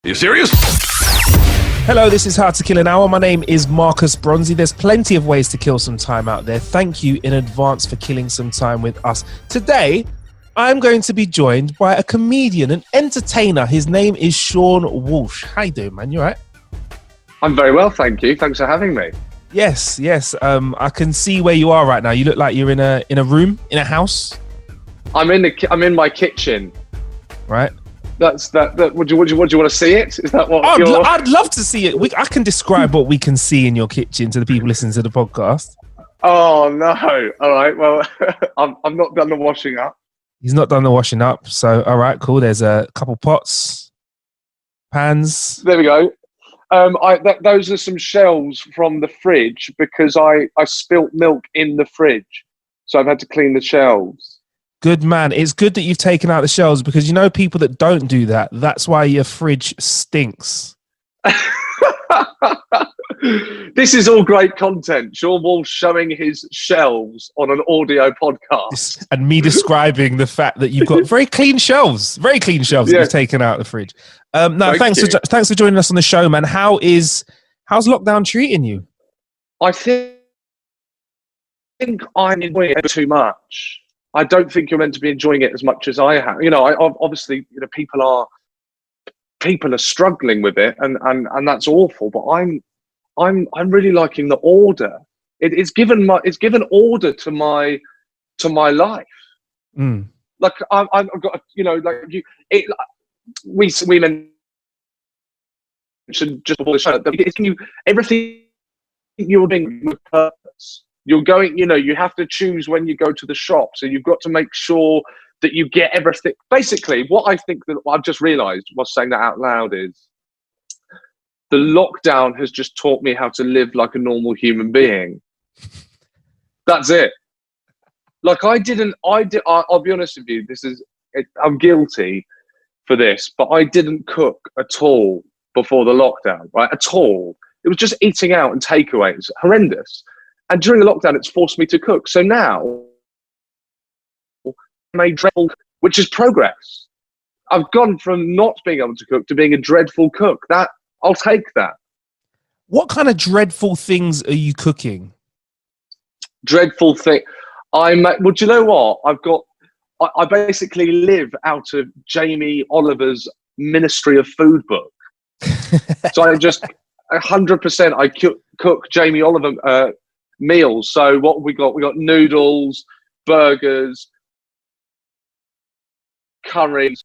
Are you serious? Hello, this is How to Kill an Hour. My name is Marcus Bronzy. There's plenty of ways to kill some time out there. Thank you in advance for killing some time with us. Today, I'm going to be joined by a comedian, an entertainer. His name is Seann Walsh. How you doing, man? You all right? I'm very well, thank you. Thanks for having me. Yes. I can see where you are right now. You look like you're in a room, in a house. I'm in my kitchen. Right. That's that. Would you want to see it? Is that what? I'd love to see it. I can describe what we can see in your kitchen to the people listening to the podcast. Oh no! All right. Well, I'm not done the washing up. He's not done the washing up. So all right, cool. There's a couple pots, pans. There we go. Those are some shelves from the fridge because I spilt milk in the fridge, so I've had to clean the shelves. Good man. It's good that you've taken out the shelves because you know people that don't do that. That's why your fridge stinks. This is all great content. Seann Walsh showing his shelves on an audio podcast. And me describing the fact that you've got very clean shelves. Very clean shelves that you've taken out of the fridge. Thanks for joining us on the show, man. How's lockdown treating you? I think I'm enjoying it too much. I don't think you're meant to be enjoying it as much as I have. You know, obviously, you know, people are struggling with it, and that's awful. But I'm really liking the order. It's given order to my life. Mm. Like I've got, you know, like you. We mentioned just before the show that it's giving you everything you're doing with purpose. You're going, you know, you have to choose when you go to the shop. So you've got to make sure that you get everything. Basically, what I think that I've just realised while saying that out loud is the lockdown has just taught me how to live like a normal human being. That's it. Like I'll be honest with you, I'm guilty for this, but I didn't cook at all before the lockdown, right? At all. It was just eating out and takeaways. Horrendous. And during the lockdown, it's forced me to cook. So now, I'm a dreadful, which is progress. I've gone from not being able to cook to being a dreadful cook. I'll take that. What kind of dreadful things are you cooking? Dreadful thing. Well, do you know what? I basically live out of Jamie Oliver's Ministry of Food book. So I just 100% I cook Jamie Oliver meals. So what we got noodles, burgers, curries,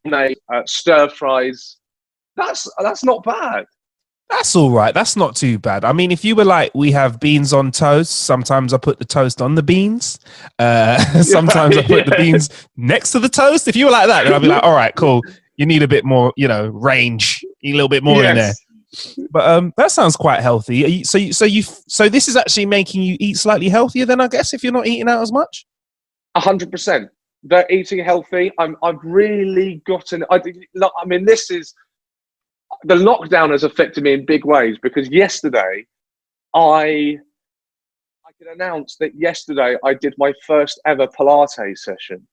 stir fries. That's not bad. That's all right. That's not too bad. I mean, if you were like, we have beans on toast, sometimes I put the toast on the beans. Sometimes I put the beans next to the toast. If you were like that, then I'd be like, all right, cool. You need a bit more, you know, range. You need a little bit more in there. But that sounds quite healthy. So this is actually making you eat slightly healthier then, I guess, if you're not eating out as much? 100%. They're eating healthy. I've really gotten. I mean, this is the lockdown has affected me in big ways because yesterday, I can announce that yesterday I did my first ever Pilates session.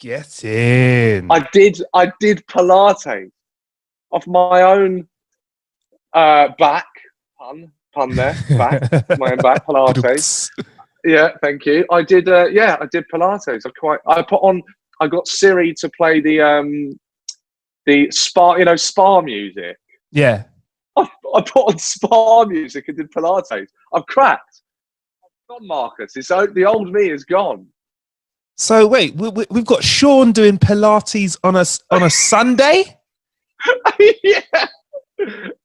Get in. I did Pilates off my own back. Pun there. Back. My own back. Pilates. Yeah, thank you. I did Pilates. I got Siri to play the spa music. Yeah. I put on spa music and did Pilates. I've cracked. I've gone, Marcus. The old me is gone. So wait, we've got Seann doing Pilates on a Sunday? Yeah.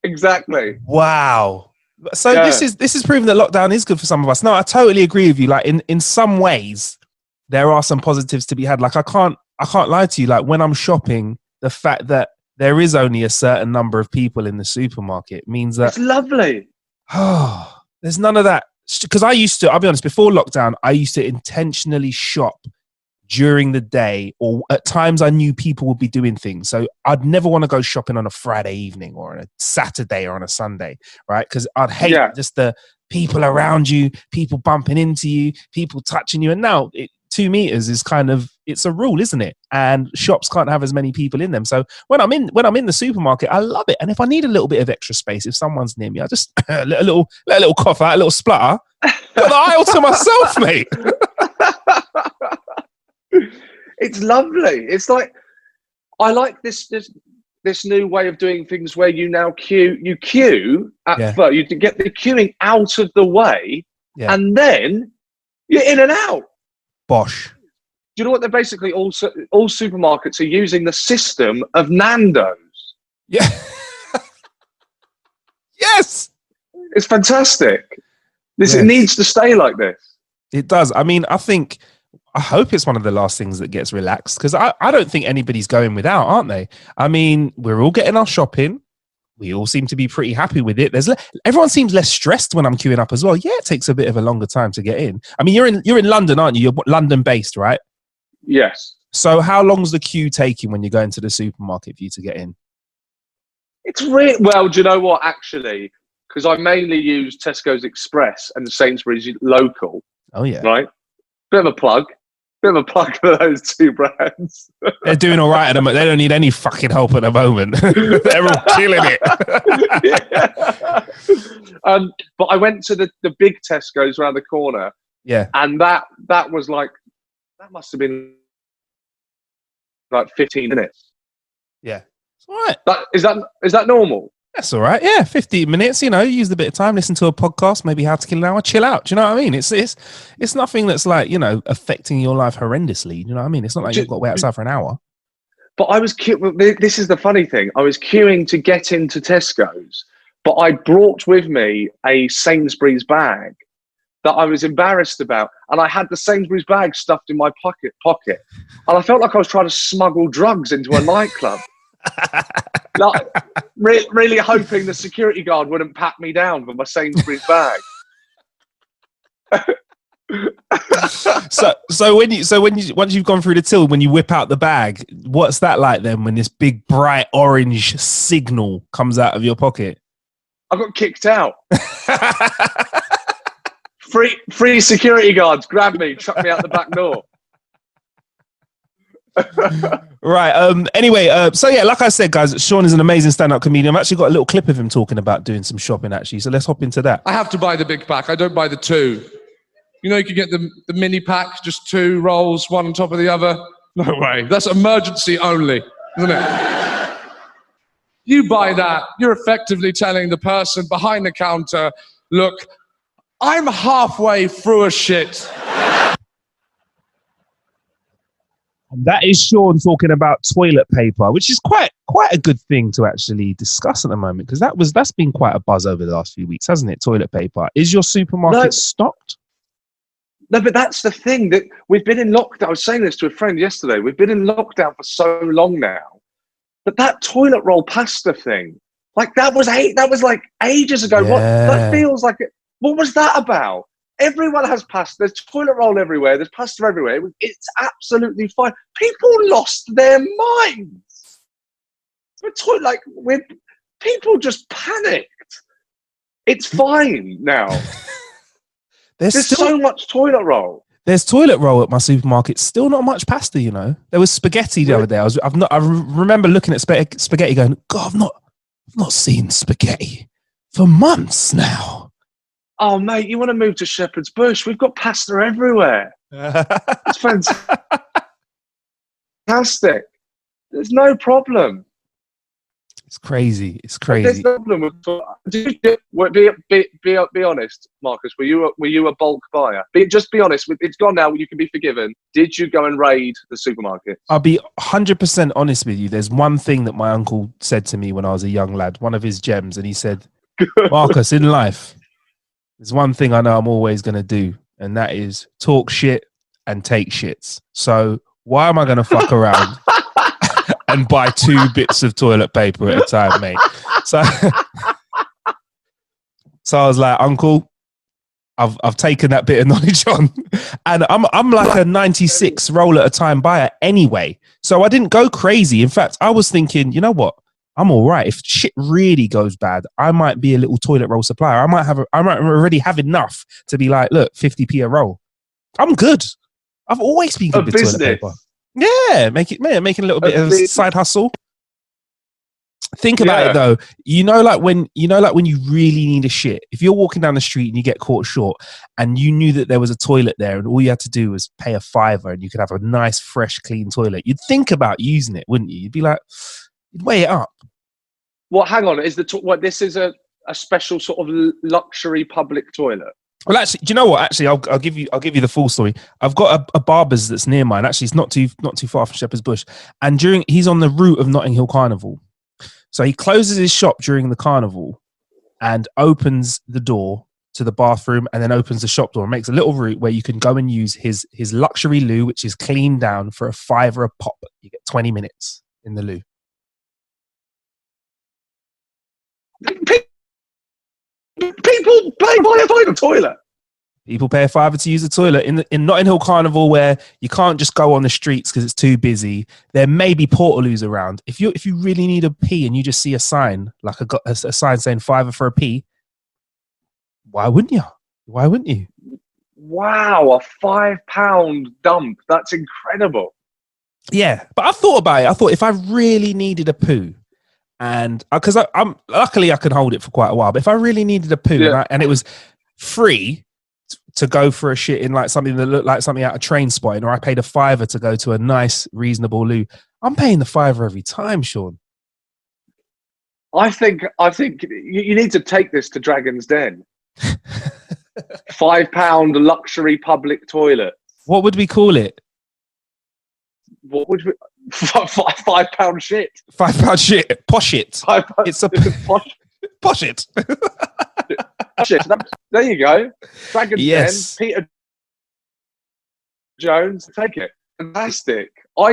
Exactly. Wow. So this is proving that lockdown is good for some of us. No, I totally agree with you. Like in some ways, there are some positives to be had. Like I can't lie to you. Like when I'm shopping, the fact that there is only a certain number of people in the supermarket means that it's lovely. Oh, there's none of that. Because I'll be honest, before lockdown, I used to intentionally shop during the day, or at times I knew people would be doing things. So I'd never want to go shopping on a Friday evening or on a Saturday or on a Sunday, right? Because I'd hate just the people around you, people bumping into you, people touching you. And now 2 meters is kind of It's a rule, isn't it? And shops can't have as many people in them. So when I'm in the supermarket, I love it. And if I need a little bit of extra space, if someone's near me, I just let a little cough out, a little splutter, got the aisle to myself, mate. It's lovely. It's like, I like this new way of doing things where you now queue at first, you get the queuing out of the way, and then you're in and out. Bosh. Do you know what they're basically all supermarkets are using the system of Nando's? Yeah. Yes. It's fantastic. It needs to stay like this. It does. I mean, I hope it's one of the last things that gets relaxed, because I don't think anybody's going without, aren't they? I mean, we're all getting our shopping. We all seem to be pretty happy with it. Everyone seems less stressed when I'm queuing up as well. Yeah, it takes a bit of a longer time to get in. I mean, you're in London, aren't you? You're London based, right? Yes. So how long's the queue taking when you're going to the supermarket for you to get in? It's really, well, do you know what, actually? Because I mainly use Tesco's Express and Sainsbury's Local. Oh, yeah. Right? Bit of a plug for those two brands. They're doing all right at the moment. They don't need any fucking help at the moment. They're all killing it. But I went to the big Tesco's around the corner. Yeah. And that was like, that must have been like 15 minutes. Yeah. It's all right. Is that normal? That's all right. Yeah, 15 minutes. You know, use a bit of time, listen to a podcast, maybe How to Kill an Hour, chill out. Do you know what I mean? It's nothing that's like, you know, affecting your life horrendously. You know what I mean? It's not like you've got to wait outside for an hour. But I was this is the funny thing. I was queuing to get into Tesco's, but I brought with me a Sainsbury's bag that I was embarrassed about, and I had the Sainsbury's bag stuffed in my pocket, and I felt like I was trying to smuggle drugs into a nightclub. Like, really hoping the security guard wouldn't pat me down for my Sainsbury's bag. So once you've gone through the till, when you whip out the bag, what's that like then? When this big bright orange signal comes out of your pocket? I got kicked out. Three security guards grabbed me, chucked me out the back door. Right. Anyway, so yeah, like I said, guys, Seann is an amazing stand-up comedian. I've actually got a little clip of him talking about doing some shopping, actually. So let's hop into that. I have to buy the big pack. I don't buy the two. You know, you can get the mini pack, just 2 rolls, one on top of the other. No way. That's emergency only, isn't it? You buy that, you're effectively telling the person behind the counter, look, I'm halfway through a shit. And that is Seann talking about toilet paper, which is quite a good thing to actually discuss at the moment, because that's been quite a buzz over the last few weeks, hasn't it? Toilet paper. Is your supermarket stocked? No, but that's the thing, that we've been in lockdown. I was saying this to a friend yesterday. We've been in lockdown for so long now, but that toilet roll pasta thing, like that was like ages ago. Yeah. What that feels like? What was that about? Everyone has pasta. There's toilet roll everywhere. There's pasta everywhere. It's absolutely fine. People lost their minds. People just panicked. It's fine now. There's so much toilet roll. There's toilet roll at my supermarket. Still not much pasta, you know. There was spaghetti the other day. I remember looking at spaghetti going, God, I've not seen spaghetti for months now. Oh, mate, you want to move to Shepherd's Bush? We've got pasta everywhere. It's fantastic. There's no problem. It's crazy. There's no problem. Be honest, Marcus. Were you a bulk buyer? Just be honest. It's gone now. You can be forgiven. Did you go and raid the supermarket? I'll be 100% honest with you. There's one thing that my uncle said to me when I was a young lad, one of his gems, and he said, Marcus, in life, there's one thing I know I'm always going to do, and that is talk shit and take shits. So why am I going to fuck around and buy 2 bits of toilet paper at a time, mate? So I was like, Uncle, I've taken that bit of knowledge on, and I'm like a 96 roll at a time buyer anyway. So I didn't go crazy. In fact, I was thinking, you know what? I'm all right. If shit really goes bad, I might be a little toilet roll supplier. I might already have enough to be like, look, 50p a roll. I'm good. I've always been good with toilet paper. Yeah, making a little bit of side hustle. Think about it though. Like when you really need a shit. If you're walking down the street and you get caught short, and you knew that there was a toilet there, and all you had to do was pay a £5, and you could have a nice, fresh, clean toilet, you'd think about using it, wouldn't you? You'd be like, you'd weigh it up. Well, hang on. This is a special sort of luxury public toilet? Well, actually, do you know what? Actually, I'll give you the full story. I've got a barber's that's near mine. Actually, it's not too far from Shepherd's Bush, and he's on the route of Notting Hill Carnival. So he closes his shop during the carnival and opens the door to the bathroom, and then opens the shop door and makes a little route where you can go and use his luxury loo, which is cleaned down, for £5 a pop. You get 20 minutes in the loo. People pay by a toilet. People pay £5 to use the toilet in Notting Hill Carnival, where you can't just go on the streets because it's too busy. There may be portaloos around. If you really need a pee and you just see a sign, like a sign saying £5 for a pee, why wouldn't you? Why wouldn't you? Wow, a £5 dump. That's incredible. Yeah, but I thought about it. I thought if I really needed a poo, and because I'm luckily I can hold it for quite a while, but if I really needed a poo and it was free to go for a shit in like something that looked like something out of Train Spotting, or I paid a £5 to go to a nice, reasonable loo, I'm paying the £5 every time, Sean. I think you need to take this to Dragon's Den. £5 luxury public toilet. What would we call it? What would we? £5 shit. £5 shit. Posh it. It's a posh. Posh it. Shit. There you go. Dragon's Den. Peter Jones. Take it. Fantastic. I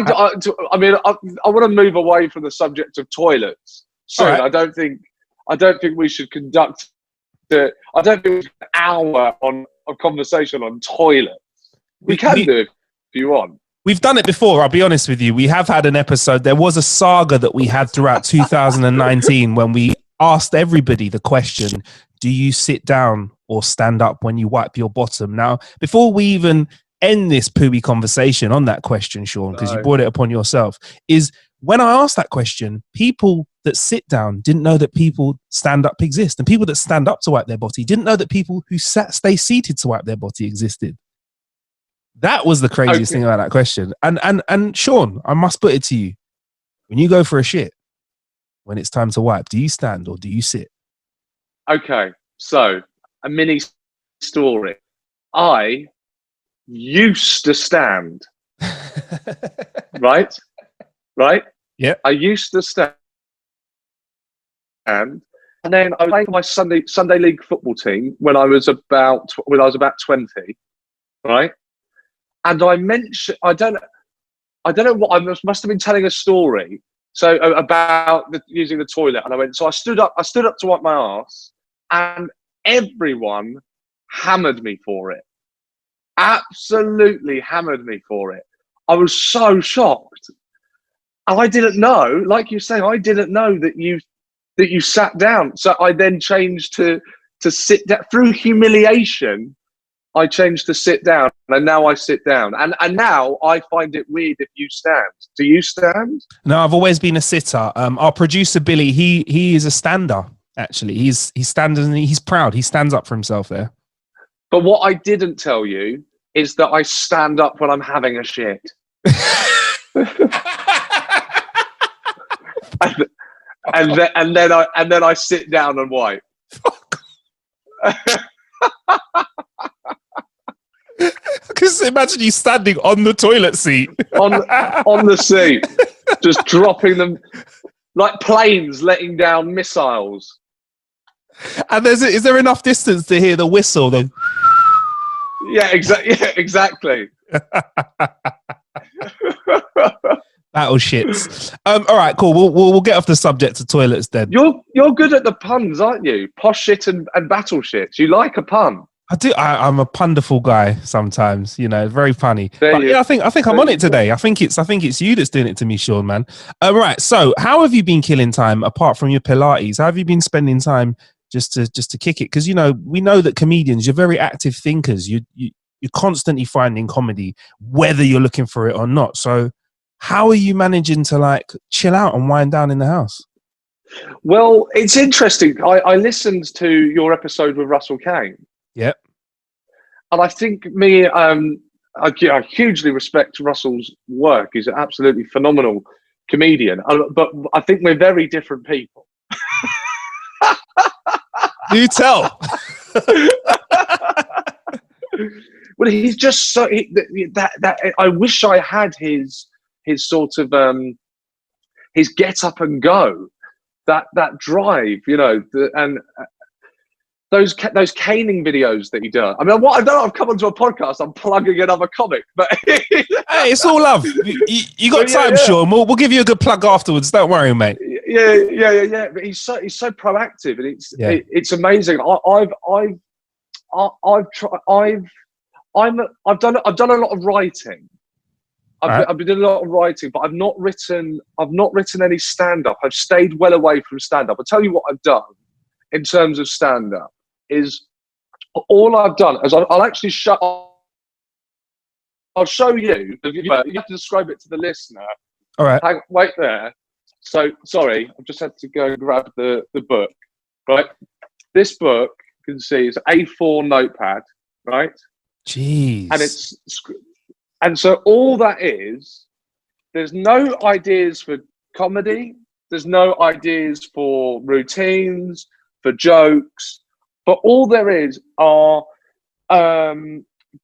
mean, I want to move away from the subject of toilets soon. Right. I don't think we should conduct I don't think we should an hour on a conversation on toilets. We can do it if you want. We've done it before, I'll be honest with you. We have had an episode. There was a saga that we had throughout 2019 when we asked everybody the question, do you sit down or stand up when you wipe your bottom? Now, before we even end this pooey conversation on that question, Sean, because you brought it upon yourself, is when I asked that question, people that sit down didn't know that people stand up exist. And people that stand up to wipe their botty didn't know that people who stay seated to wipe their botty existed. That was the craziest thing about that question. And Sean, I must put it to you. When you go for a shit, when it's time to wipe, do you stand or do you sit? Okay, so a mini story. I used to stand. Right? Yeah. I used to stand. And then I played for my Sunday league football team when I was about 20, right? And I mentioned, I don't know what, I must have been telling a story. So about using the toilet. And I went, so I stood up to wipe my ass, and everyone hammered me for it. Absolutely hammered me for it. I was so shocked. And I didn't know, like you say, I didn't know that you sat down. So I then changed to sit down. Through humiliation, I changed to sit down, and now I sit down. And now I find it weird if you stand. Do you stand? No, I've always been a sitter. Our producer, Billy, he is a stander, actually. He's standing, he's proud. He stands up for himself there. But what I didn't tell you is that I stand up when I'm having a shit. and then I sit down and wipe. Because imagine you standing on the toilet seat. on the seat, just dropping them like planes letting down missiles. And is there enough distance to hear the whistle? Yeah, exactly. Battle shits. All right, cool. We'll get off the subject of toilets then. You're good at the puns, aren't you? Posh shit and battle shits. You like a pun. I do. I'm a punderful guy sometimes. You know, very punny. But yeah, I think I'm on it today. I think it's you that's doing it to me, Sean, man. Right. So, how have you been killing time apart from your Pilates? How have you been spending time just to kick it? Because we know that comedians, you're very active thinkers. You're constantly finding comedy, whether you're looking for it or not. So, how are you managing to like chill out and wind down in the house? Well, it's interesting. I listened to your episode with Russell Kane. Yep. And I think I hugely respect Russell's work. He's an absolutely phenomenal comedian. But I think we're very different people. Do tell. Well, he's just so that I wish I had his sort of his get up and go, that drive, you know, and those caning videos that he does. I mean, what I know, I've come onto a podcast, I'm plugging another comic, but hey, it's all love. You got time, Sean. We'll give you a good plug afterwards. Don't worry, mate. Yeah. But he's so proactive, and it's amazing. I've done a lot of writing. I've been doing a lot of writing, but I've not written any stand-up. I've stayed well away from stand-up. I'll tell you what I've done in terms of stand-up is all I've done is I'll actually I'll show you. You have to describe it to the listener. All right. Wait there. So, sorry, I've just had to go and grab the book. Right? This book, you can see, is A4 notepad, right? Jeez. And so all that is, there's no ideas for comedy. There's no ideas for routines, for jokes. But all there is are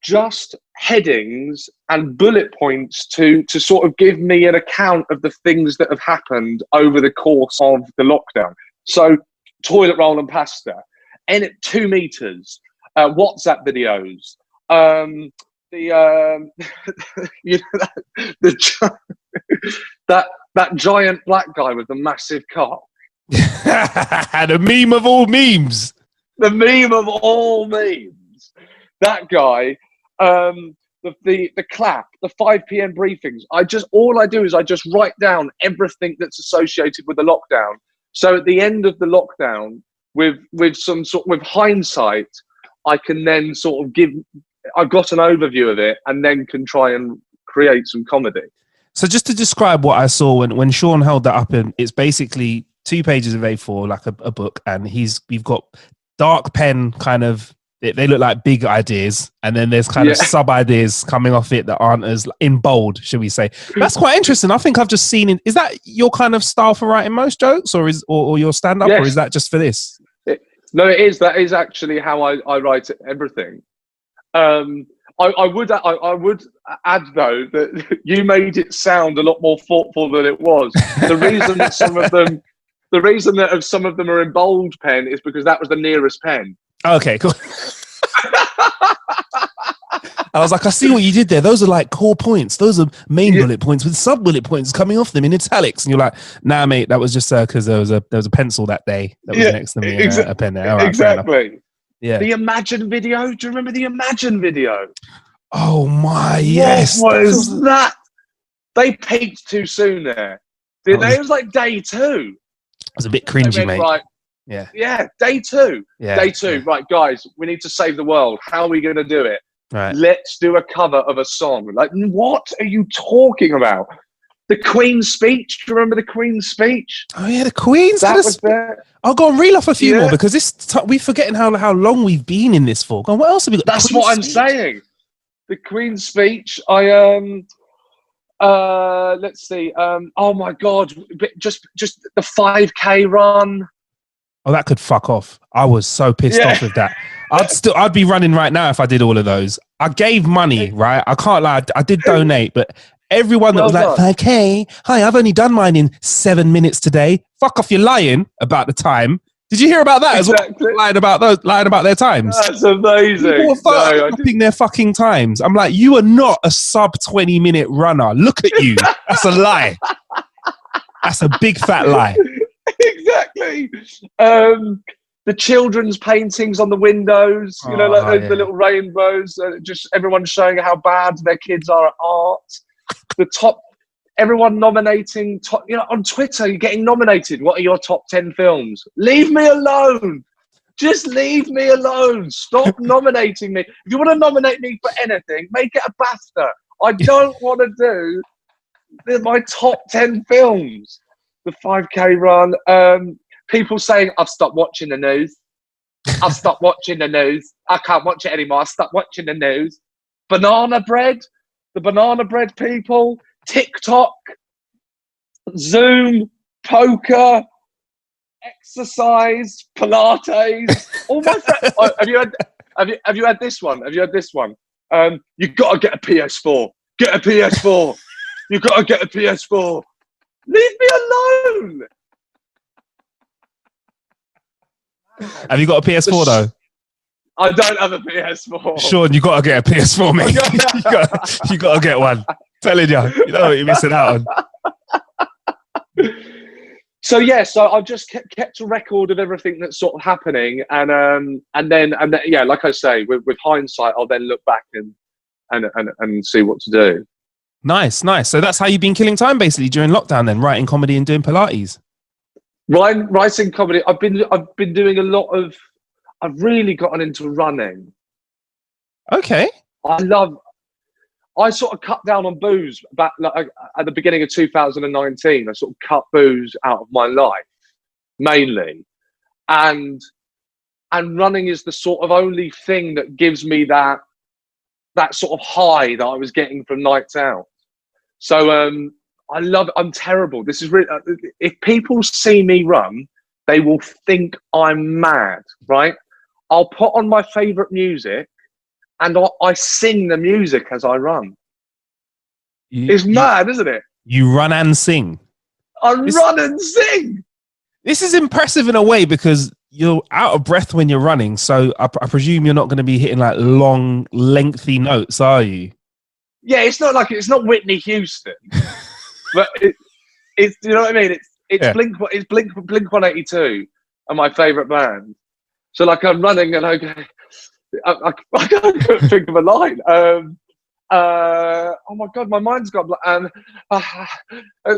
just headings and bullet points to sort of give me an account of the things that have happened over the course of the lockdown. So toilet roll and pasta, 2 meters, WhatsApp videos, that giant black guy with the massive cock. The meme of all memes. The meme of all memes. That guy, the clap, the 5 p.m. briefings. All I do is I just write down everything that's associated with the lockdown. So at the end of the lockdown, with hindsight, I can then sort of I've got an overview of it and then can try and create some comedy. So just to describe what I saw when Sean held that up, it's basically 2 pages of A4, like a book, and you've got dark pen kind of, they look like big ideas, and then there's kind of sub ideas coming off it that aren't as in bold, should we say. That's quite interesting. I think I've just seen is that your kind of style for writing most jokes, or your stand up, or is that just for this? No, it is. That is actually how I write everything. I would add though that you made it sound a lot more thoughtful than it was. The reason that some of them are in bold pen is because that was the nearest pen. Okay, cool. I was like, I see what you did there. Those are like core points. Those are main bullet points with sub bullet points coming off them in italics. And you're like, nah, mate, that was just because there was a pencil that day that was next to me and a pen there. All right, exactly. Yeah. The Imagine video. Do you remember the Imagine video? Oh my, yes. What was that? They peaked too soon there. It was like day 2. It was a bit cringy, mate. Right. Yeah, day 2. Yeah. Day 2. Yeah. Right, guys, we need to save the world. How are we going to do it? Right. Let's do a cover of a song. Like, what are you talking about? The Queen's speech. Do you remember the Queen's speech? Oh yeah, the Queen's. That was there. I'll go and reel off a few more because we're forgetting how long we've been in this for. What else have we got? That's what I'm saying. The Queen's speech. Let's see. Oh my God! Just the 5K run. Oh, that could fuck off. I was so pissed off with that. I'd be running right now if I did all of those. I gave money, right? I can't lie. I did donate, but everyone that was like, 5K, hi, I've only done mine in 7 minutes today. Fuck off, you're lying about the time. Did you hear about that as well? Lying about their times. That's amazing. People were fucking their fucking times. I'm like, you are not a sub 20-minute runner. Look at you. That's a lie. That's a big fat lie. Exactly. The children's paintings on the windows, the little rainbows, just everyone showing how bad their kids are at art. Everyone nominating, on Twitter, you're getting nominated. What are your top 10 films? Leave me alone. Just leave me alone. Stop nominating me. If you want to nominate me for anything, make it a BAFTA. I don't want to do they're my top 10 films. The 5K run. People saying, I've stopped watching the news. I've stopped watching the news. I can't watch it anymore. I've stopped watching the news. Banana bread. The banana bread people. TikTok. Zoom. Poker. Exercise. Pilates. All my friends. Have you had this one? Have you had this one? You've got to get a PS4. Get a PS4. You've got to get a PS4. Leave me alone. Have you got a PS4 though? I don't have a PS4. Sean, you got to get a PS4, mate. you got to get one. Telling you, you know what you're missing out on. So I've just kept a record of everything that's sort of happening, and then yeah, like I say, with hindsight, I'll then look back and see what to do. Nice. So that's how you've been killing time basically during lockdown, then, writing comedy and doing Pilates. Writing comedy. I've been doing a lot of. I've really gotten into running. Okay. I sort of cut down on booze back at the beginning of 2019. I sort of cut booze out of my life mainly, and running is the sort of only thing that gives me that sort of high that I was getting from nights out. So I love it. I'm terrible. This is really, if people see me run, they will think I'm mad, right? I'll put on my favorite music and I sing the music as I run. It's mad, isn't it? You run and sing. Run and sing. This is impressive in a way because you're out of breath when you're running. So I presume you're not going to be hitting like long, lengthy notes, are you? Yeah, it's not Whitney Houston, but it's you know what I mean. It's Blink 182 are my favorite band. So like I'm running and I can't think of a line. Oh my god, my mind's got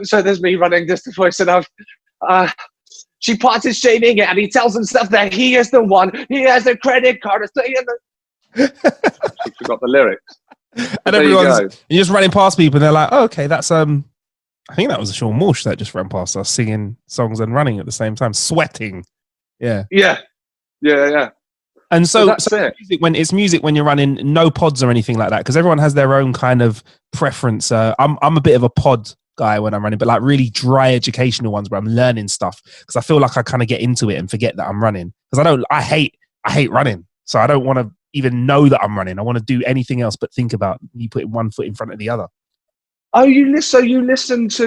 so there's me running just before I said she participating it and he tells himself that he is the one. He has a credit card. She forgot the lyrics. And you're just running past people and they're like, oh, okay, that's I think that was Seann Walsh that just ran past us singing songs and running at the same time, sweating. Yeah. And so music when you're running, no pods or anything like that, because everyone has their own kind of preference. I'm a bit of a pod guy when I'm running, but like really dry educational ones where I'm learning stuff because I feel like I kind of get into it and forget that I'm running because I hate running, so I don't want to even know that I'm running. I want to do anything else but think about you putting one foot in front of the other. Oh, you listen to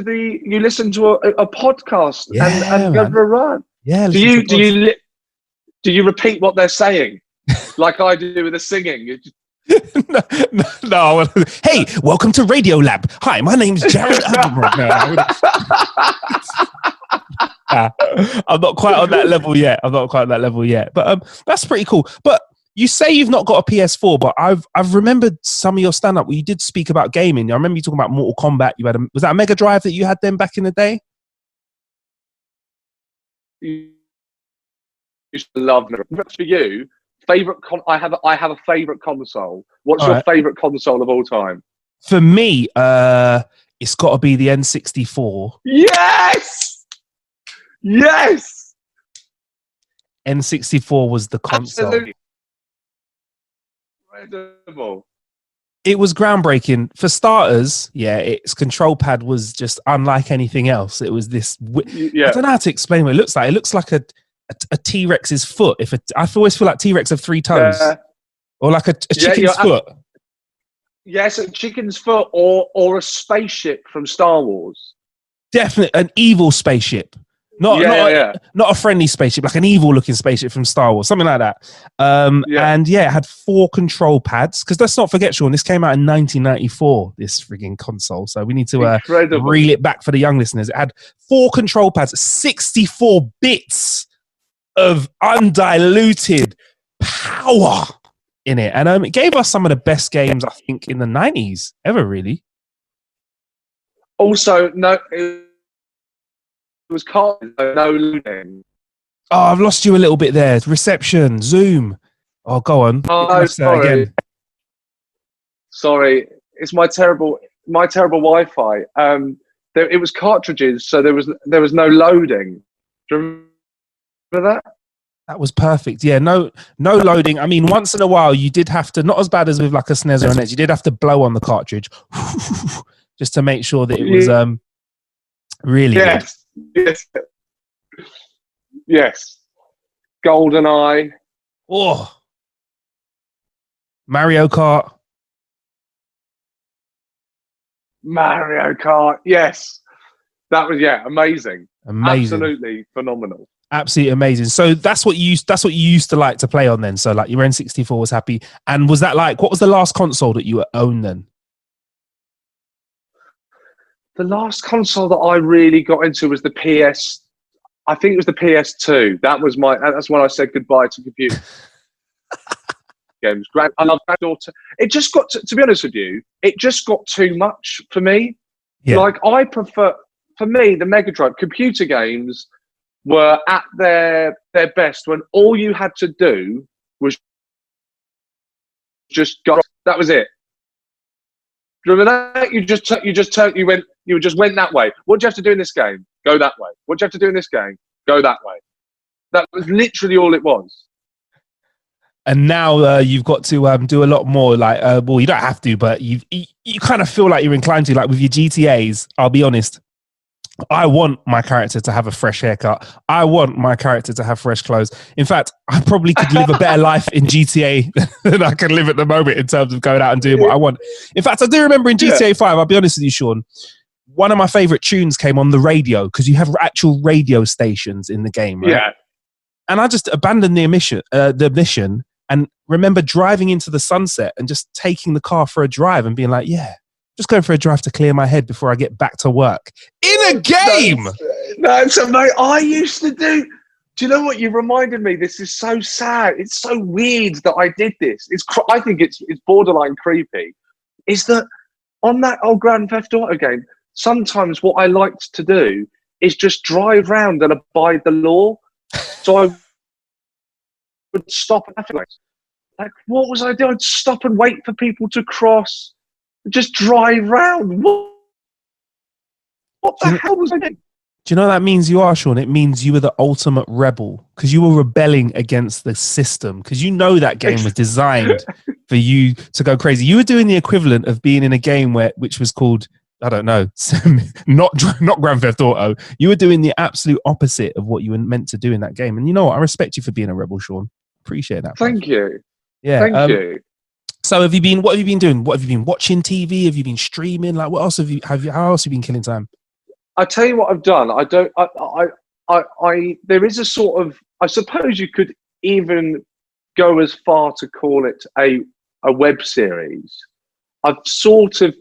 a podcast and go for a run. Yeah. Do you repeat what they're saying like I do with the singing? No. Hey, welcome to Radio Lab. Hi, my name's Jared. I'm not quite on that level yet. But that's pretty cool. But you say you've not got a PS4, but I've remembered some of your stand-up where you did speak about gaming. I remember you talking about Mortal Kombat. Was that a Mega Drive that you had then back in the day? You should love it. For you, I have a favorite console. What's your favorite console of all time? For me, it's got to be the N64. Yes. N64 was the console. Absolutely. Incredible. It was groundbreaking. For starters, its control pad was just unlike anything else. It was this. I don't know how to explain what it looks like. It looks like a T-Rex's foot. I always feel like T-Rex have three toes, or like a chicken's foot. Yes, a chicken's foot, or a spaceship from Star Wars. Definitely an evil spaceship. Not a friendly spaceship, like an evil-looking spaceship from Star Wars, something like that. And it had 4 control pads. Because let's not forget, Sean, this came out in 1994. This frigging console, so we need to reel it back for the young listeners. It had 4 control pads, 64 bits of undiluted power in it, and it gave us some of the best games I think in the 90s ever. Really. Also, it was called no loading. Oh, I've lost you a little bit there. Reception, Zoom. Oh, go on. Oh, sorry. Sorry, it's my terrible. my terrible Wi-Fi. It was cartridges, so there was no loading. Do you remember that? That was perfect. Yeah, no loading. I mean, once in a while, you did have to, not as bad as with like a SNES or an Edge, you did have to blow on the cartridge just to make sure that it was really good. Yes. GoldenEye. Oh, Mario Kart. Yes. That was amazing. Amazing. Absolutely phenomenal. Absolutely amazing. So that's what you used to like to play on then. So like your N64 was happy. And was that like, what was the last console that you owned then? The last console that I really got into was the PS. I think it was the PS2. That's when I said goodbye to computer games. I love Granddaughter. It just got to be honest with you, it just got too much for me. Yeah. Like for me, the Mega Drive computer games were at their best when all you had to do was just go. That was it. Remember that? You just went that way. What do you have to do in this game? Go that way. What do you have to do in this game? Go that way. That was literally all it was. And now you've got to do a lot more. Like, well, you don't have to, but you kind of feel like you're inclined to. Like with your GTAs, I'll be honest. I want my character to have a fresh haircut. I want my character to have fresh clothes. In fact, I probably could live a better life in GTA than I can live at the moment in terms of going out and doing what I want. In fact, I do remember in GTA 5, I'll be honest with you, Sean, one of my favorite tunes came on the radio because you have actual radio stations in the game, right? Yeah. And I just abandoned the mission and remember driving into the sunset and just taking the car for a drive and being like, yeah, just going for a drive to clear my head before I get back to work in a game. That's amazing. I used to do. Do you know what? You reminded me. This is so sad. It's so weird that I did this. I think it's borderline creepy. Is that on that old Grand Theft Auto game? Sometimes what I liked to do is just drive around and abide the law. So I would stop at traffic lights. Like, what was I doing? I'd stop and wait for people to cross. Just drive round. What the hell was I doing? Do you know what that means you are, Sean? It means you were the ultimate rebel because you were rebelling against the system because you know that game was designed for you to go crazy. You were doing the equivalent of being in a game which was called, I don't know, not Grand Theft Auto. You were doing the absolute opposite of what you were meant to do in that game. And you know what? I respect you for being a rebel, Sean. Appreciate that. Thank you. Yeah. Thank you. So what have you been doing? What have you been watching TV? Have you been streaming? Like what else how else have you been killing time? I tell you what I've done. There is a sort of, I suppose you could even go as far to call it a web series. I've sort of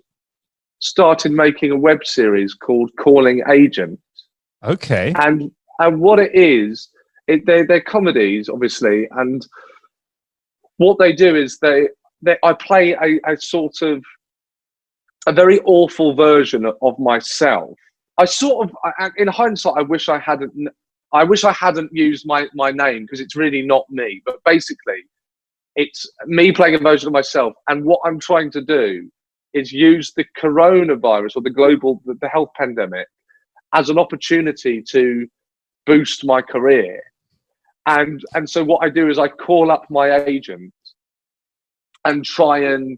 started making a web series called Calling Agent. Okay. And what it is, they're comedies, obviously, and what they do is I play a sort of a very awful version of myself. I sort of, in hindsight, I wish I hadn't used my name because it's really not me. But basically, it's me playing a version of myself. And what I'm trying to do is use the coronavirus or the health pandemic as an opportunity to boost my career. And so what I do is I call up my agent and try and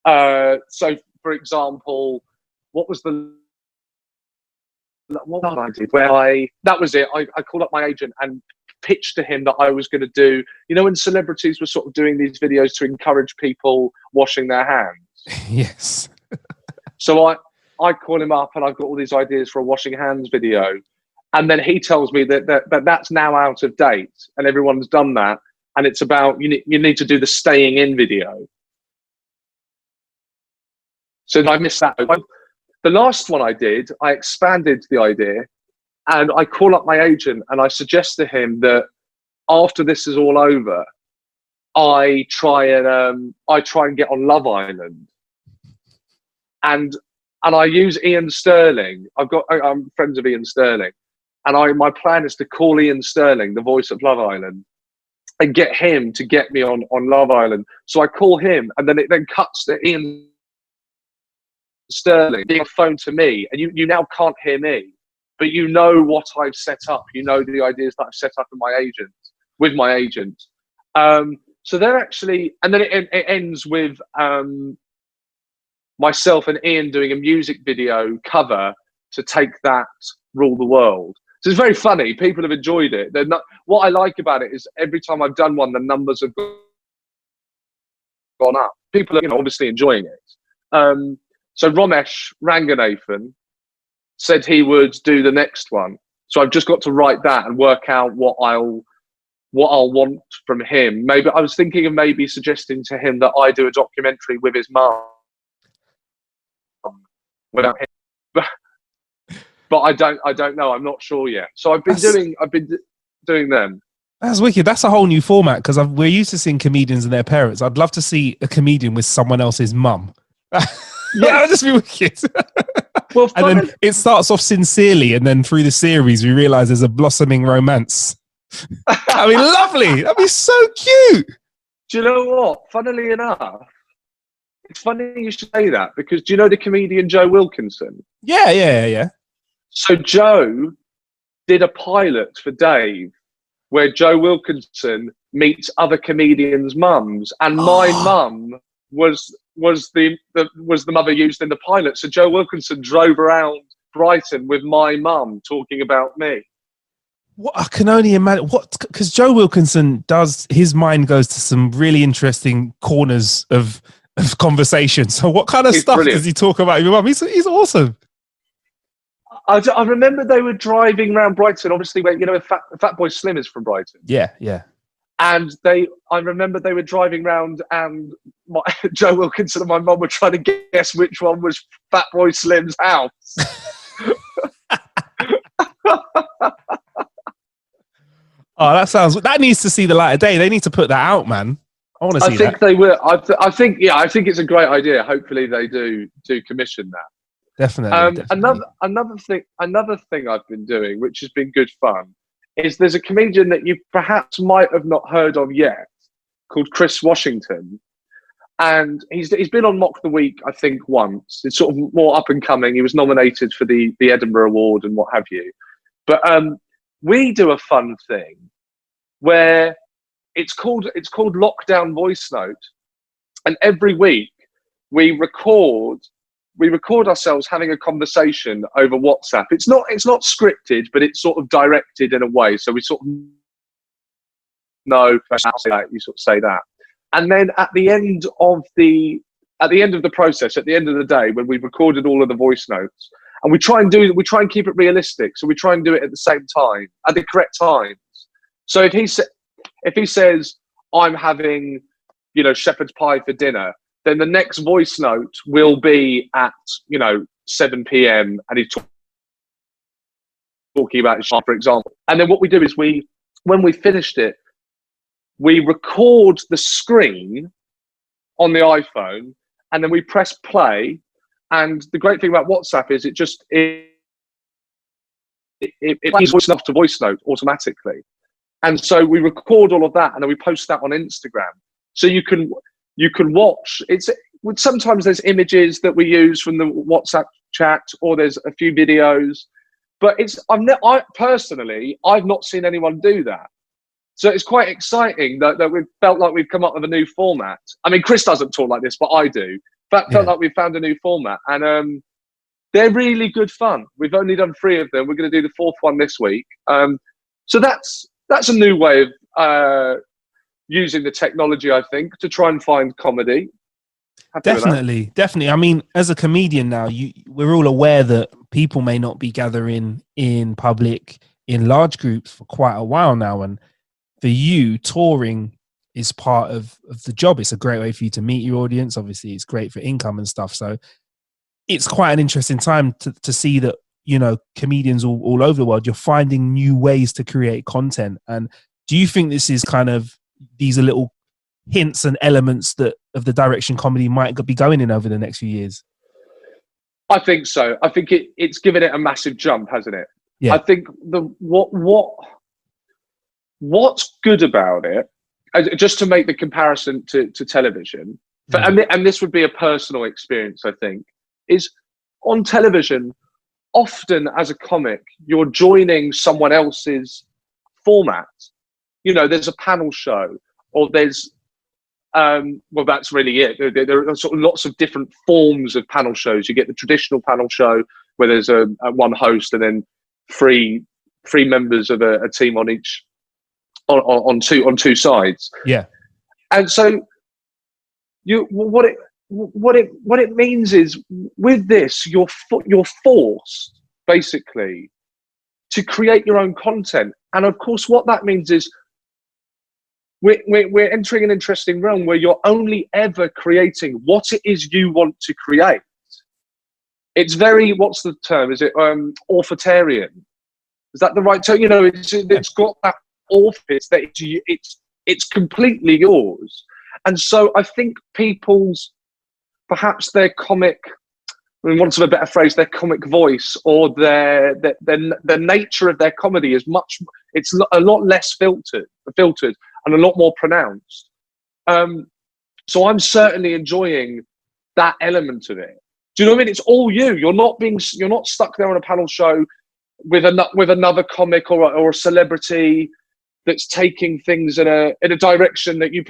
so for example, what I did that was it. I called up my agent and pitched to him that I was going to do, you know, when celebrities were sort of doing these videos to encourage people washing their hands. Yes. So I call him up and I've got all these ideas for a washing hands video. And then he tells me that that's now out of date and everyone's done that. And it's about, you need to do the staying in video. So I missed that. The last one I did, I expanded the idea and I call up my agent and I suggest to him that after this is all over, I try and get on Love Island. And I use Ian Sterling. I'm friends with Ian Sterling. And my plan is to call Ian Sterling, the voice of Love Island, and get him to get me on Love Island. So I call him, and then it then cuts to Ian Sterling being on the phone to me, and you now can't hear me, but you know what I've set up. You know the ideas that I've set up with my agent. So they're actually, and then it ends with myself and Ian doing a music video cover to Take That, Rule the World. So it's very funny. People have enjoyed it. They're not, what I like about it is every time I've done one, the numbers have gone up. People are, obviously enjoying it. So Ramesh Ranganathan said he would do the next one. So I've just got to write that and work out what I'll want from him. Maybe I was thinking of maybe suggesting to him that I do a documentary with his mum without him. But I don't know. I'm not sure yet. So I've been doing them. That's wicked. That's a whole new format because we're used to seeing comedians and their parents. I'd love to see a comedian with someone else's mum. Yeah, that would just be wicked. Well, and then it starts off sincerely, and then through the series, we realise there's a blossoming romance. That'd be lovely. That'd be so cute. Do you know what? Funnily enough, it's funny you should say that because do you know the comedian Joe Wilkinson? Yeah. So Joe did a pilot for Dave where Joe Wilkinson meets other comedians' mums, and my mum was the mother used in the pilot. So Joe Wilkinson drove around Brighton with my mum talking about me. What I can only imagine, because Joe Wilkinson his mind goes to some really interesting corners of conversation. So what kind of stuff does he talk about your mum? He's awesome. I remember they were driving around Brighton, obviously, where Fat Boy Slim is from Brighton. Yeah. And I remember they were driving around, and Joe Wilkinson and my mum were trying to guess which one was Fat Boy Slim's house. Oh, that needs to see the light of day. They need to put that out, man. I want to see that. I think they will. I think it's a great idea. Hopefully they do commission that. Definitely. Another thing I've been doing, which has been good fun, is there's a comedian that you perhaps might have not heard of yet, called Chris Washington, and he's been on Mock the Week, I think, once. It's sort of more up and coming. He was nominated for the Edinburgh Award and what have you. But we do a fun thing where it's called Lockdown Voice Note, and every week we record ourselves having a conversation over WhatsApp. It's not scripted, but it's sort of directed in a way. So we sort of know, you sort of say that. And then at the end of the process, at the end of the day, when we've recorded all of the voice notes, and we try and keep it realistic. So we try and do it at the same time, at the correct times. So if he says, I'm having, shepherd's pie for dinner, then the next voice note will be at 7 p.m. and he's talking about his shop, for example. And then what we do is when we finished it, we record the screen on the iPhone, and then we press play. And the great thing about WhatsApp is it plays voice note to voice note automatically. And so we record all of that, and then we post that on Instagram. So you can watch. Sometimes there's images that we use from the WhatsApp chat, or there's a few videos. But I've not seen anyone do that. So it's quite exciting that we've felt like we've come up with a new format. I mean, Chris doesn't talk like this, but I do. But felt like we've found a new format, and they're really good fun. We've only done 3 of them. We're going to do the 4th one this week. So that's a new way of using the technology, I think, to try and find comedy. Definitely. I mean, as a comedian now, we're all aware that people may not be gathering in public in large groups for quite a while now, and for you, touring is part of the job. It's a great way for you to meet your audience. Obviously, it's great for income and stuff. So it's quite an interesting time to see that, comedians all over the world, you're finding new ways to create content. And do you think this is these are little hints and elements of the direction comedy might be going in over the next few years? I think so. I think it's given it a massive jump, hasn't it? Yeah. I think what's good about it, just to make the comparison to television, and this would be a personal experience, I think, is on television, often as a comic, you're joining someone else's format. You know, there's a panel show, or there's well, that's really it. There are sort of lots of different forms of panel shows. You get the traditional panel show where there's a one host and then three members of a team on each on two sides. Yeah. And so what it means is, with this, you're forced basically to create your own content. And of course, what that means is we're entering an interesting realm where you're only ever creating what it is you want to create. It's very, what's the term? Is it authoritarian? Is that the right term? You know, it's got that author, that it's completely yours. And so I think people's, perhaps their comic, I mean, want of a better phrase, their comic voice, or the nature of their comedy is it's a lot less filtered and a lot more pronounced. So I'm certainly enjoying that element of it. Do you know what I mean? It's all you. You're not stuck there on a panel show with another comic or a celebrity that's taking things in a direction that you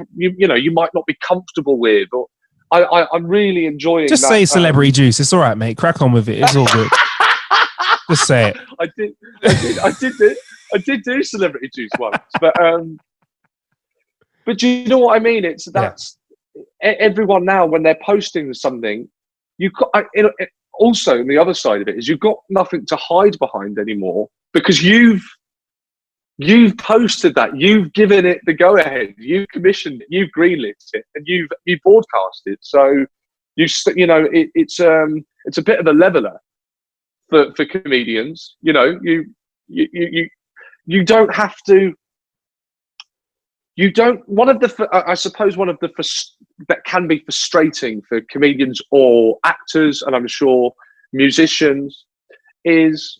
might not be comfortable with. Or I'm really enjoying. Just that, say celebrity juice. It's all right, mate. Crack on with it. It's all good. Just say it. I did do celebrity juice once, but do you know what I mean? Everyone now, when they're posting something, also, the other side of it is you've got nothing to hide behind anymore, because you've posted that, you've given it the go ahead, you've commissioned it, you've greenlit it, and you've broadcast it. So it's a bit of a leveler for comedians. You know, you don't have to. I suppose one of the that can be frustrating for comedians or actors, and I'm sure musicians, is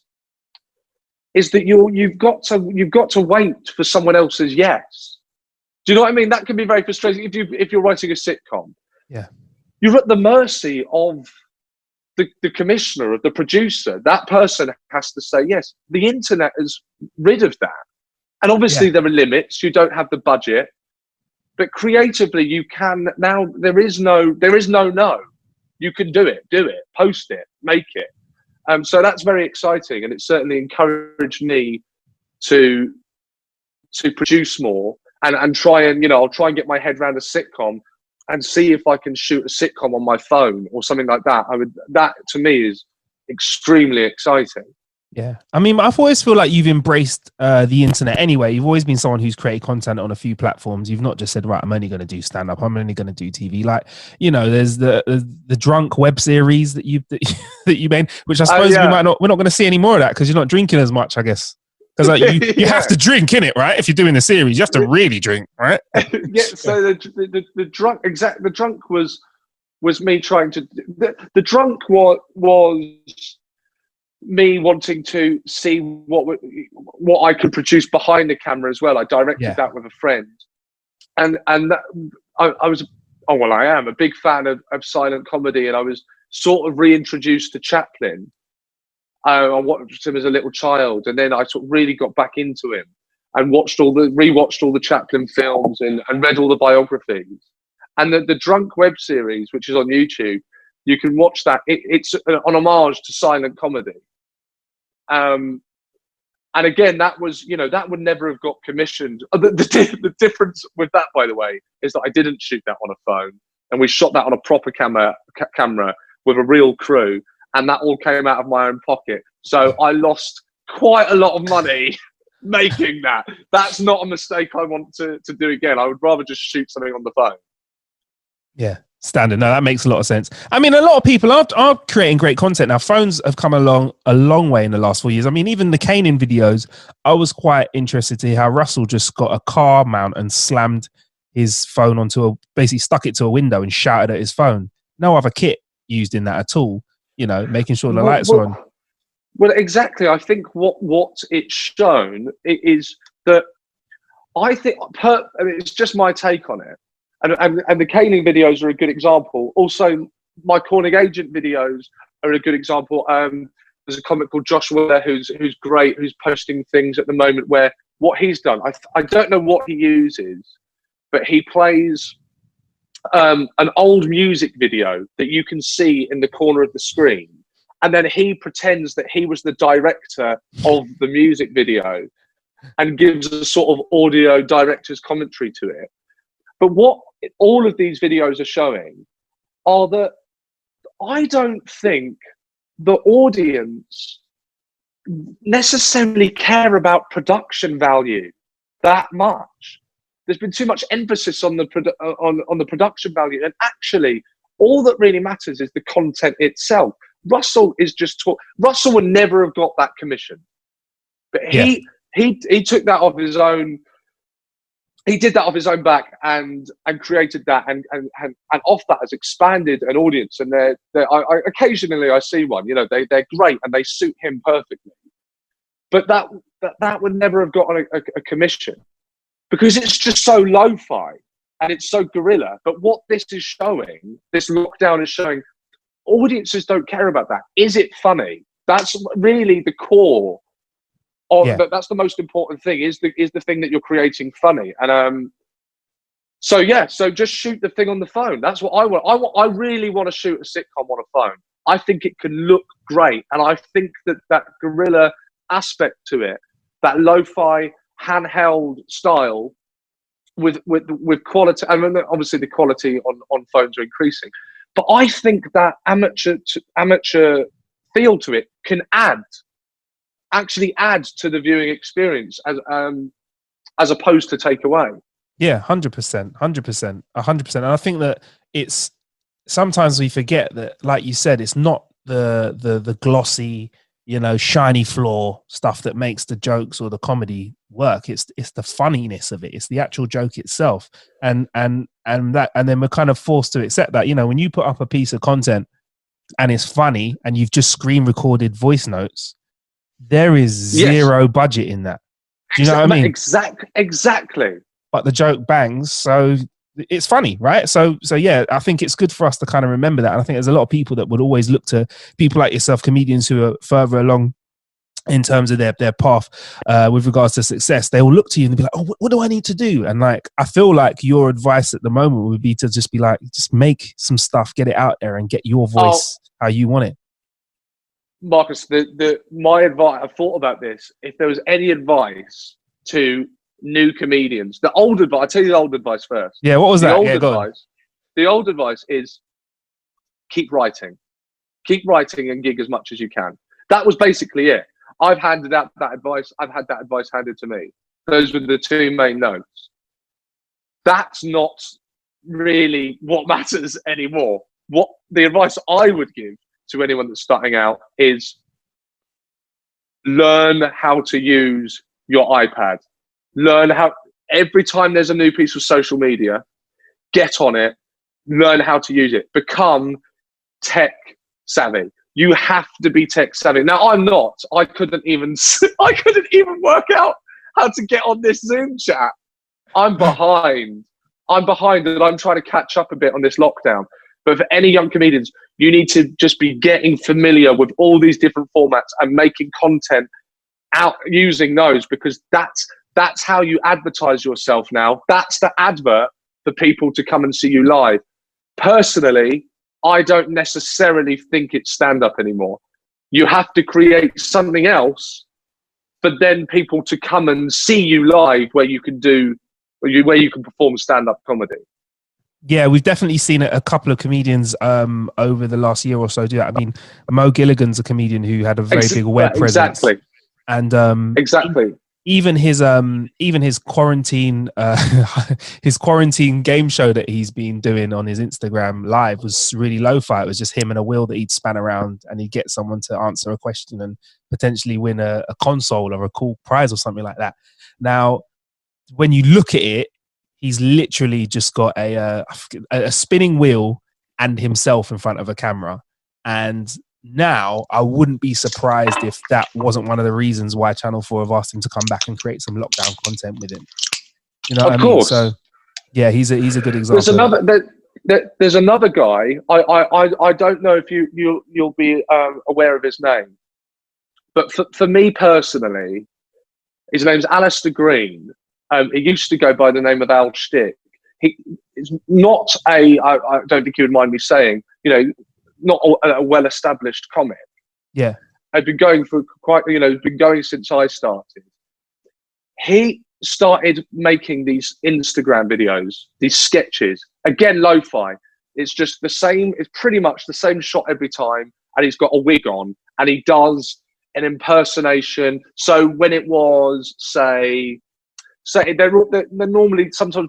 that you've got to wait for someone else's yes. Do you know what I mean? That can be very frustrating if you're writing a sitcom. Yeah, you're at the mercy of the commissioner, of the producer. That person has to say yes. The internet is rid of that. And obviously there are limits. You don't have the budget, but creatively you can now. There is no. You can do it, post it, make it. So that's very exciting, and it certainly encouraged me to produce more and try and I'll try and get my head around a sitcom and see if I can shoot a sitcom on my phone or something like that. That to me is extremely exciting. Yeah. I mean, I've always feel like you've embraced the internet anyway. You've always been someone who's created content on a few platforms. You've not just said, right, I'm only going to do stand-up, I'm only going to do TV. Like, there's the drunk web series that you made, which I suppose we're not going to see any more of that because you're not drinking as much, I guess. Because you have to drink, innit, right? If you're doing a series, you have to really drink, right? Yeah, so the drunk was me trying to... The drunk was me wanting to see what I could produce behind the camera as well. I directed that with a friend, and that, I was I am a big fan of silent comedy, and I was sort of reintroduced to Chaplin. I watched him as a little child, and then I sort of really got back into him and rewatched all the Chaplin films and read all the biographies. And the Drunk web series, which is on YouTube, you can watch that. It's an homage to silent comedy. And again, that was, that would never have got commissioned. The difference with that, by the way, is that I didn't shoot that on a phone, and we shot that on a proper camera with a real crew, and that all came out of my own pocket. So I lost quite a lot of money making that. That's not a mistake I want to do again. I would rather just shoot something on the phone. Yeah. Standard. No, that makes a lot of sense. I mean, a lot of people are creating great content now. Phones have come along a long way in the last 4 years. I mean, even the caning videos, I was quite interested to hear how Russell just got a car mount and slammed his phone basically stuck it to a window and shouted at his phone. No other kit used in that at all, making sure the lights are on. Well, exactly. I think what it's shown is that I think, it's just my take on it. And the caning videos are a good example. Also, my Corning Agent videos are a good example. There's a comic called Joshua there who's great, who's posting things at the moment where what he's done, I don't know what he uses, but he plays an old music video that you can see in the corner of the screen. And then he pretends that he was the director of the music video and gives a sort of audio director's commentary to it. But what all of these videos are showing are that I don't think the audience necessarily care about production value that much. There's been too much emphasis on the production value, and actually, all that really matters is the content itself. Russell would never have got that commission, but he took that off his own. He did that off his own back and created that and off that has expanded an audience. And occasionally I see one, you know, they're great and they suit him perfectly. But that would never have gotten a commission because it's just so lo-fi and it's so guerrilla. But what this is showing, this lockdown is showing, audiences don't care about that. Is it funny? That's really the core. That's the most important thing. Is the thing that you're creating funny? And so just shoot the thing on the phone. That's what I want. I really want to shoot a sitcom on a phone. I think it can look great, and I think that guerrilla aspect to it, that lo-fi handheld style, with quality. I mean, obviously the quality on phones are increasing, but I think that amateur feel to it can actually add to the viewing experience as opposed to take away. Yeah, 100%. And I think that it's sometimes we forget that, like you said, it's not the glossy, you know, shiny floor stuff that makes the jokes or the comedy work. It's the funniness of it. It's the actual joke itself. And then we're kind of forced to accept that, you know, when you put up a piece of content and it's funny and you've just screen recorded voice notes, there is zero budget in that. Do you know what I mean? Exactly. But the joke bangs, so it's funny, right? So yeah, I think it's good for us to kind of remember that. And I think there's a lot of people that would always look to people like yourself, comedians who are further along in terms of their path with regards to success. They will look to you and be like, oh, what do I need to do? And like, I feel like your advice at the moment would be to just be like, just make some stuff, get it out there and get your voice how you want it. Marcus, my advice, I've thought about this. If there was any advice to new comedians, the old advice, I'll tell you the old advice first. Yeah, what was that? The old advice is keep writing and gig as much as you can. That was basically it. I've handed out that advice. I've had that advice handed to me. Those were the two main notes. That's not really what matters anymore. What the advice I would give to anyone that's starting out is learn how to use your iPad. Learn how, every time there's a new piece of social media, get on it, learn how to use it, become tech savvy. You have to be tech savvy. Now I'm not, I couldn't even work out how to get on this Zoom chat. I'm behind and I'm trying to catch up a bit on this lockdown. But for any young comedians, you need to just be getting familiar with all these different formats and making content out using those, because that's how you advertise yourself now. That's the advert for people to come and see you live. Personally, I don't necessarily think it's stand-up anymore. You have to create something else for then people to come and see you live where you can perform stand-up comedy. Yeah, we've definitely seen a couple of comedians over the last year or so do that. I mean, Mo Gilligan's a comedian who had a very big web presence. Exactly. And exactly. Even his quarantine his quarantine game show that he's been doing on his Instagram live was really lo-fi. It was just him and a wheel that he'd span around, and he'd get someone to answer a question and potentially win a console or a cool prize or something like that. Now, when you look at it, he's literally just got a spinning wheel and himself in front of a camera. And now I wouldn't be surprised if that wasn't one of the reasons why Channel 4 have asked him to come back and create some lockdown content with him. You know what I mean? So yeah, he's a good example. there's another guy. I don't know if you'll be aware of his name, but for me personally, his name's Alistair Green. He used to go by the name of Al Stick. He is not I don't think you would mind me saying, not a well-established comic. Yeah. I've been going for been going since I started. He started making these Instagram videos, these sketches, again, lo-fi. It's just the same, it's pretty much the same shot every time. And he's got a wig on and he does an impersonation. So when it was, say they're normally, sometimes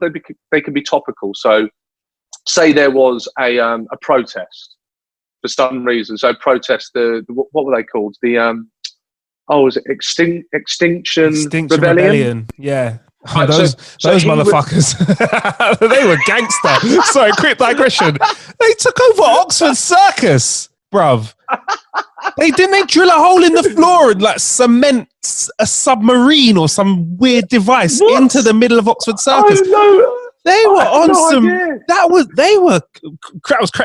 they can be topical. So say there was a protest for some reason. So protest, what were they called? Was it Extinction Rebellion? Yeah. Right, those motherfuckers. They were gangster. Sorry, quick digression. They took over Oxford Circus, bruv. They drill a hole in the floor and like cement a submarine or some weird device into the middle of Oxford Circus. They were on some. Idea. That was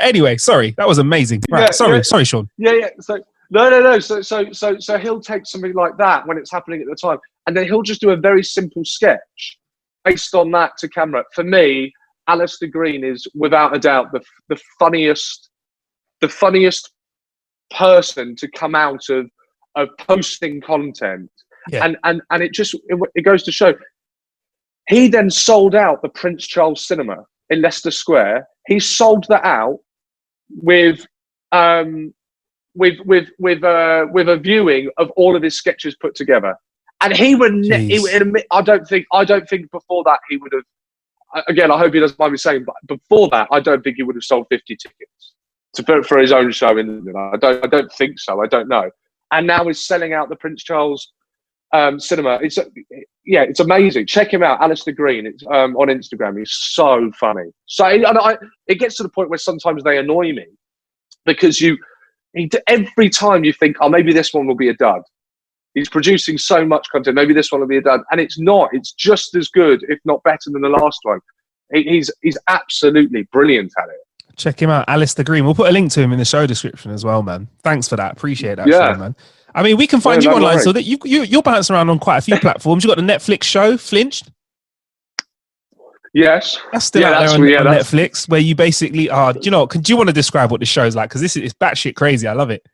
anyway. Sorry, that was amazing. Right, sorry, Sean. Yeah. So no. So he'll take something like that when it's happening at the time, and then he'll just do a very simple sketch based on that to camera. For me, Alistair Green is without a doubt the funniest person to come out of posting content. Yeah. And it goes to show. He then sold out the Prince Charles Cinema in Leicester Square. He sold that out with a viewing of all of his sketches put together. And he would. I don't think before that he would have. Again, I hope he doesn't mind me saying, but before that, I don't think he would have sold 50 tickets for his own show. I don't think so. I don't know. And now he's selling out the Prince Charles Cinema. It's amazing. Check him out, Alistair Green. It's on Instagram. He's so funny. So it gets to the point where sometimes they annoy me because every time you think, oh, maybe this one will be a dud. He's producing so much content. Maybe this one will be a dud, and it's not. It's just as good, if not better, than the last one. He's absolutely brilliant at it. Check him out, Alistair Green. We'll put a link to him in the show description as well, man. Thanks for that. Appreciate that, Sean, man. I mean, we can find you online, so that you're bouncing around on quite a few platforms. You've got the Netflix show, Flinched. Yes. That's still out there on Netflix, where you basically do you want to describe what the show's like? Because it's batshit crazy. I love it.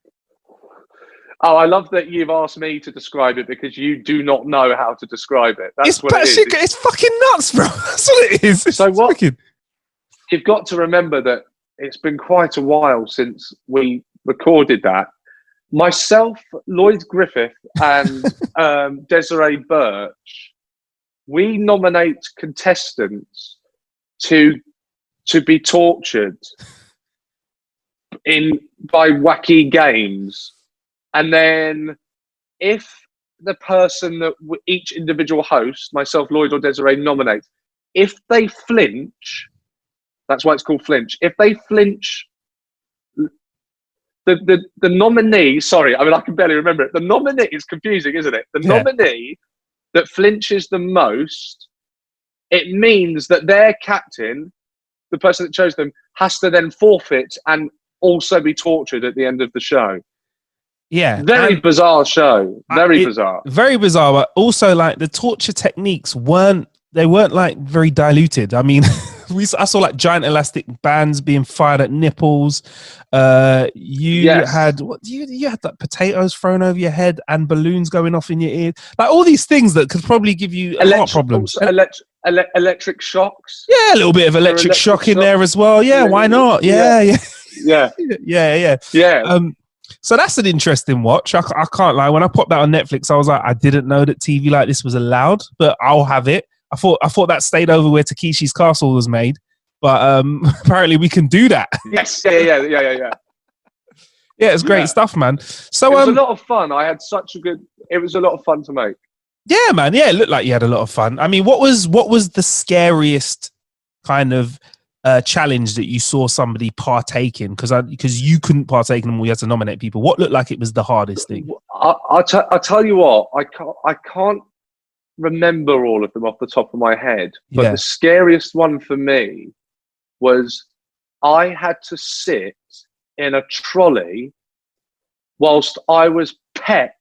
Oh, I love that you've asked me to describe it because you do not know how to describe it. That's what it is. It's fucking nuts, bro. That's what it is. You've got to remember that it's been quite a while since we recorded that. Myself, Lloyd Griffith, and Desiree Birch, we nominate contestants to be tortured by wacky games. And then if the person that each individual host, myself, Lloyd, or Desiree, nominates, if they flinch, that's why it's called Flinch. If they flinch, the nominee, sorry, I can barely remember it. The nominee is confusing, isn't it? The nominee that flinches the most, it means that their captain, the person that chose them, has to then forfeit and also be tortured at the end of the show. Yeah. Very bizarre show. Very bizarre. Very bizarre, but also like the torture techniques weren't like very diluted. I mean, I saw like giant elastic bands being fired at nipples. You had like potatoes thrown over your head and balloons going off in your ear. Like all these things that could probably give you heart problems. Electric shocks. Yeah, a little bit of electric shock in there as well. Yeah, why not? Yeah. So that's an interesting watch. I can't lie. When I popped that on Netflix, I was like, I didn't know that TV like this was allowed, but I'll have it. I thought that stayed over where Takeshi's Castle was made, but apparently we can do that. Yes, yeah. Yeah, it's great stuff, man. So it was a lot of fun. It was a lot of fun to make. Yeah, man. Yeah, it looked like you had a lot of fun. I mean, what was the scariest kind of challenge that you saw somebody partake in? Because you couldn't partake in them, we had to nominate people. What looked like it was the hardest thing? I'll tell you what. I can't remember all of them off the top of my head, but the scariest one for me was I had to sit in a trolley whilst I was pecked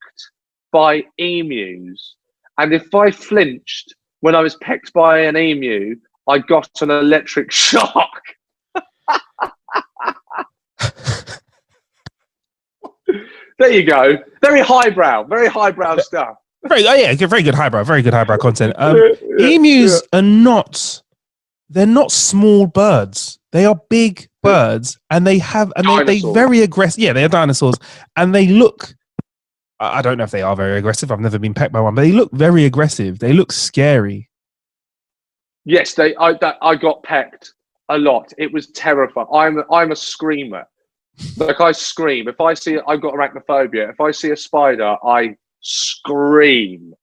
by emus. And if I flinched when I was pecked by an emu, I got an electric shock. There you go. Very highbrow stuff. Very good highbrow content. Emus are not, they're not small birds. They are big birds, and they very aggressive. Yeah, they are dinosaurs, and they look. I don't know if they are very aggressive. I've never been pecked by one, but they look very aggressive. They look scary. Yes, I got pecked a lot. It was terrifying. I'm a screamer. Like, I scream. If I see, I've got arachnophobia. If I see a spider, I scream.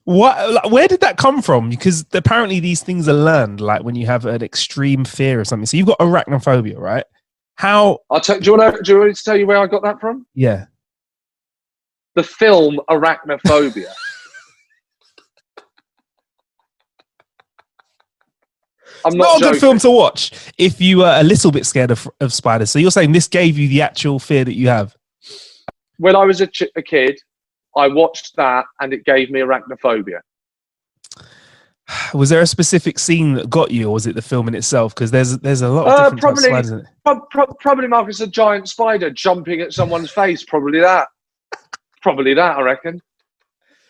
What? Where did that come from? Because apparently these things are learned, like when you have an extreme fear of something. So you've got arachnophobia, right? How? Do you want me to tell you where I got that from? Yeah. The film Arachnophobia. It's not a good film to watch if you are a little bit scared of spiders. So you're saying this gave you the actual fear that you have? When I was a kid, I watched that and it gave me arachnophobia. Was there a specific scene that got you, or was it the film in itself? Because there's a lot of different types of spiders in it. Probably, Marcus, a giant spider jumping at someone's face. Probably that. I reckon.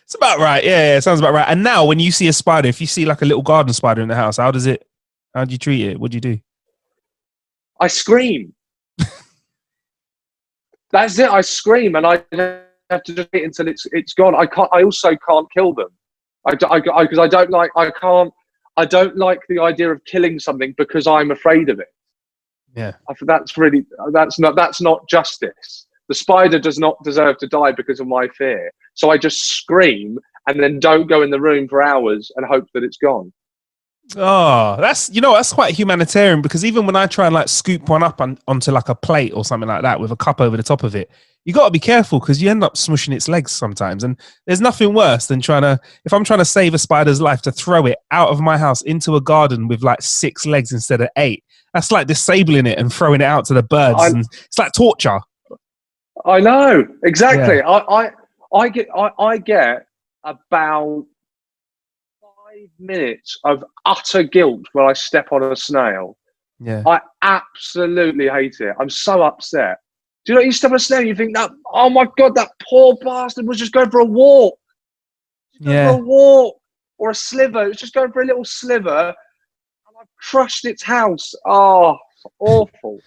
It's about right. Yeah, it sounds about right. And now when you see a spider, if you see like a little garden spider in the house, how do you treat it? What do you do? I scream. That's it. I scream, and I have to just wait until it's gone. I also can't kill them. Because I don't like the idea of killing something because I'm afraid of it. Yeah, that's not justice. The spider does not deserve to die because of my fear. So I just scream and then don't go in the room for hours and hope that it's gone. Oh, that's quite humanitarian, because even when I try and like scoop one up onto like a plate or something like that with a cup over the top of it, you got to be careful because you end up smushing its legs sometimes. And there's nothing worse than if I'm trying to save a spider's life, to throw it out of my house into a garden with like 6 legs instead of 8. That's like disabling it and throwing it out to the birds. And it's like torture. I know, exactly. Yeah. I get about 5 minutes of utter guilt when I step on a snail. Yeah. I absolutely hate it. I'm so upset. Do you know, you step on a snail, you think that, oh my God, that poor bastard was just going for a walk. Yeah. For a walk or a sliver. It was just going for a little sliver, and I've crushed its house. Oh, awful.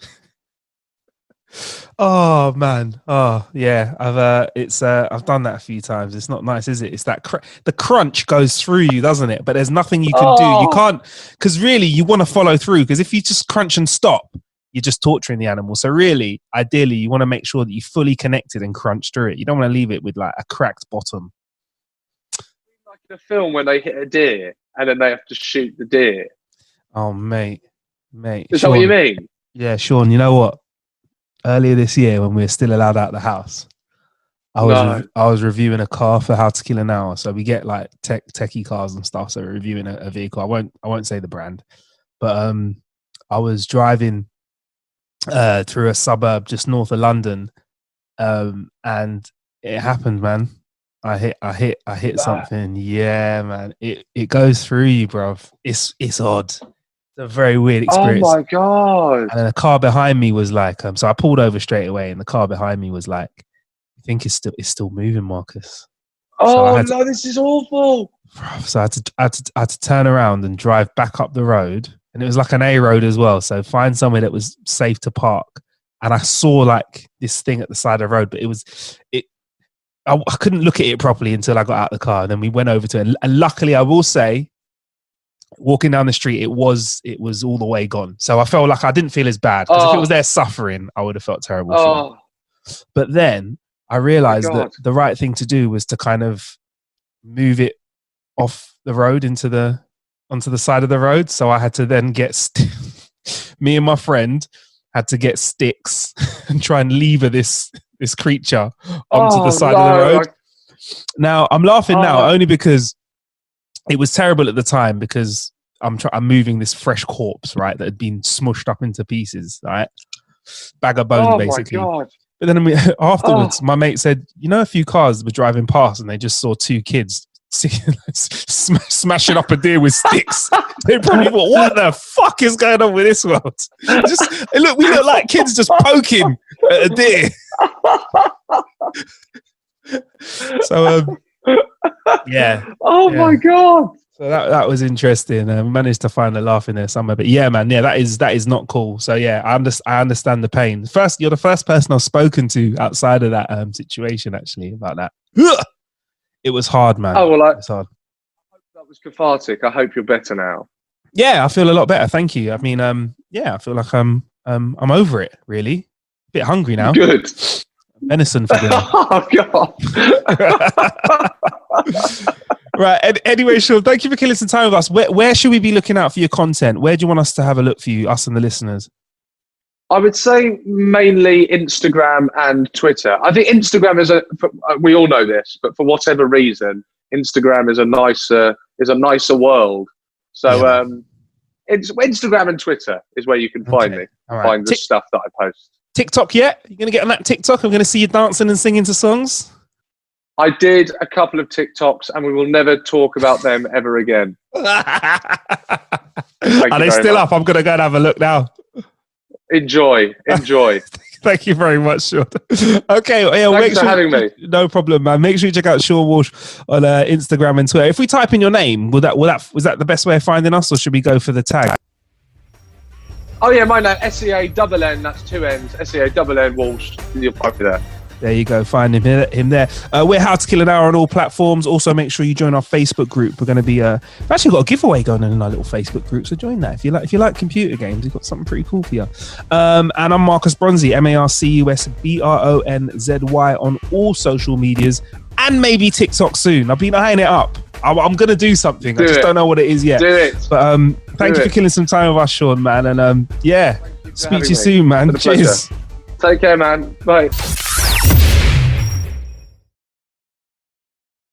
Oh man. Oh yeah. I've done that a few times. It's not nice, is it? It's that the crunch goes through you, doesn't it? But there's nothing you can do. You can't, because really you want to follow through, because if you just crunch and stop, you're just torturing the animal. So really, ideally, you want to make sure that you fully connected and crunch through it. You don't want to leave it with like a cracked bottom. Like in a film when they hit a deer and then they have to shoot the deer. Oh mate. Is that what you mean? Yeah, Sean, you know what? Earlier this year, when we were still allowed out of the house, I was reviewing a car for How to Kill an Hour. So we get like techie cars and stuff. So we're reviewing a vehicle. I won't say the brand, but I was driving through a suburb just north of London, and it happened, man. I hit something. Yeah, man. It goes through you, bruv. It's odd. It's a very weird experience. Oh my God. And then a car behind me was like, so I pulled over straight away, and the car behind me was like, I think it's still moving, Marcus. Oh no, this is awful. So I had to turn around and drive back up the road, and it was like an A road as well. So find somewhere that was safe to park. And I saw like this thing at the side of the road, but I couldn't look at it properly until I got out of the car. And then we went over to it, and luckily, I will say, walking down the street, it was all the way gone. So I felt like I didn't feel as bad, because if it was there suffering, I would have felt terrible for it. But then I realized that the right thing to do was to kind of move it off the road onto the side of the road. So I had to then me and my friend had to get sticks and try and lever this creature onto the side of the road. Now I'm laughing now only because it was terrible at the time, because I'm moving this fresh corpse, right, that had been smushed up into pieces, right? Bag of bones, basically. Oh my God. But then afterwards, my mate said, a few cars were driving past and they just saw two kids smashing up a deer with sticks. They probably thought, what the fuck is going on with this world? We look like kids just poking at a deer. So, yeah. Oh my God. So that was interesting. We managed to find a laugh in there somewhere. But yeah, man, yeah, that is not cool. So yeah, I understand the pain. You're the first person I've spoken to outside of that situation actually about that. It was hard, man. Oh well, it was hard. I hope that was cathartic. I hope you're better now. Yeah, I feel a lot better. Thank you. I mean, I feel like I'm over it. Really, a bit hungry now. Good. Venison for dinner. Oh God. Right. Anyway, Sean, thank you for killing some time with us. Where should we be looking out for your content? Where do you want us to have a look for you, us and the listeners? I would say mainly Instagram and Twitter. I think Instagram we all know this, but for whatever reason, Instagram is a nicer world. So it's Instagram and Twitter is where you can find me, right. Find the stuff that I post. TikTok yet? You going to get on that TikTok? I'm going to see you dancing and singing to songs. I did a couple of TikToks and we will never talk about them ever again. Are they still up? I'm going to go and have a look now. Enjoy. Thank you very much, Sean. Okay, thanks for having me. No problem, man. Make sure you check out Seann Walsh on Instagram and Twitter. If we type in your name, was that the best way of finding us, or should we go for the tag? Oh yeah, my name SEANN. That's 2 N's. SEANN Walsh. You'll find me there. There you go. Find him there. We're How to Kill an Hour on all platforms. Also, make sure you join our Facebook group. We're going to be we've actually got a giveaway going on in our little Facebook group, so join that. If you like computer games, we've got something pretty cool for you. And I'm Marcus Bronzy, MarcusBronzy on all social medias and maybe TikTok soon. I've been eyeing it up. I'm going to do something. I just don't know what it is yet. Do it. But thank you for killing some time with us, Sean, man. And speak to you soon, man. Cheers. Take care, man. Bye.